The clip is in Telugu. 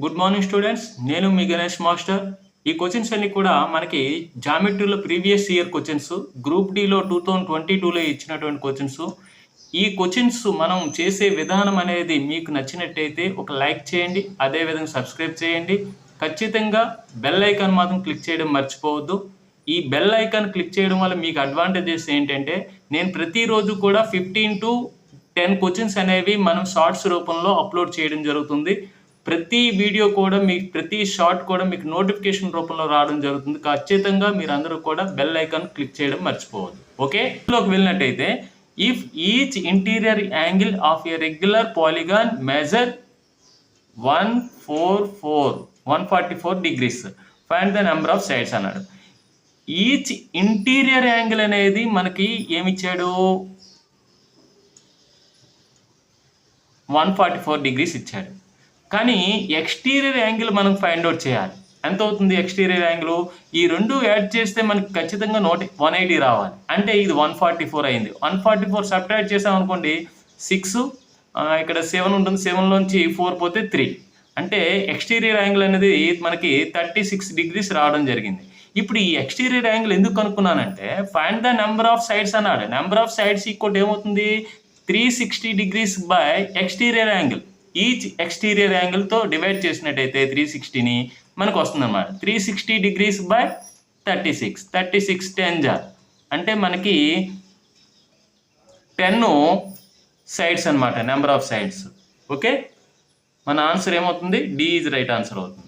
గుడ్ మార్నింగ్ స్టూడెంట్స్, నేను మీ గణేష్ మాస్టర్. ఈ క్వశ్చన్స్ అన్ని కూడా మనకి జామెట్రీలో ప్రీవియస్ ఇయర్ క్వశ్చన్స్, గ్రూప్ డిలో 2022లో ఇచ్చినటువంటి క్వశ్చన్స్. ఈ క్వశ్చన్స్ మనం చేసే విధానం అనేది మీకు నచ్చినట్టయితే ఒక లైక్ చేయండి, అదేవిధంగా సబ్స్క్రైబ్ చేయండి. ఖచ్చితంగా బెల్ ఐకాన్ మాత్రం క్లిక్ చేయడం మర్చిపోవద్దు. ఈ బెల్ ఐకాన్ క్లిక్ చేయడం వల్ల మీకు అడ్వాంటేజెస్ ఏంటంటే, నేను ప్రతిరోజు కూడా 15 to 10 క్వశ్చన్స్ అనేవి మనం షార్ట్స్ రూపంలో అప్లోడ్ చేయడం జరుగుతుంది. ప్రతి వీడియో కూడా మీకు, ప్రతి షార్ట్ కూడా మీకు నోటిఫికేషన్ రూపంలో రావడం జరుగుతుంది. ఖచ్చితంగా మీరు అందరూ కూడా బెల్ ఐకాన్ క్లిక్ చేయడం మర్చిపోవద్దు. ఓకే, ఇందులోకి వెళ్ళినట్టయితే, if each interior angle of a regular polygon measure 144 degrees, find the number of sides అన్నాడు. ఈచ్ ఇంటీరియర్ యాంగిల్ అనేది మనకి ఏమిచ్చాడు, 144 degrees ఇచ్చాడు. కానీ ఎక్స్టీరియర్ యాంగిల్ మనం ఫైండ్ అవుట్ చేయాలి. ఎంత అవుతుంది ఎక్స్టీరియర్ యాంగిల్? ఈ రెండు యాడ్ చేస్తే మనకి ఖచ్చితంగా 180 రావాలి. అంటే ఇది 144 అయింది. 144 సబ్ట్రాక్ట్ చేసాం అనుకోండి, 6, ఇక్కడ 7 ఉంటుంది, 7లోంచి 4 పోతే 3. అంటే ఎక్స్టీరియర్ యాంగిల్ అనేది మనకి 36 degrees రావడం జరిగింది. ఇప్పుడు ఈ ఎక్స్టీరియర్ యాంగిల్ ఎందుకు కనుక్కున్నానంటే, find the number of sides అన్నాడు. నెంబర్ ఆఫ్ సైడ్స్ ఈక్వల్ ఏమవుతుంది, 360 degrees by exterior angle. Each exterior యాంగిల్తో డివైడ్ చేసినట్టయితే 360ని మనకు వస్తుందన్నమాట. 360 degrees బై 36 10 జా అంటే మనకి 10 సైడ్స్ అనమాట, నెంబర్ ఆఫ్ సైడ్స్. ఓకే, మన ఆన్సర్ ఏమవుతుంది, డి ఈజ్ రైట్ ఆన్సర్ అవుతుంది.